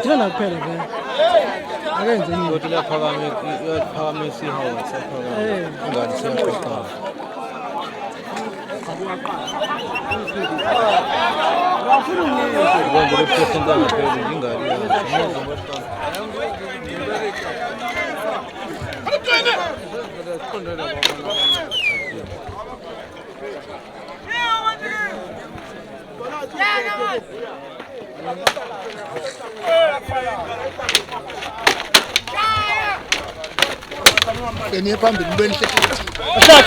Tena kuphela ke. Akenze nini? Kodwa uyaphakamisa ihawu saphakama. Ingane siyaqoqa. Ubonge lephepha ngaphezulu ingane yazo. Ini phambili mbeni Cha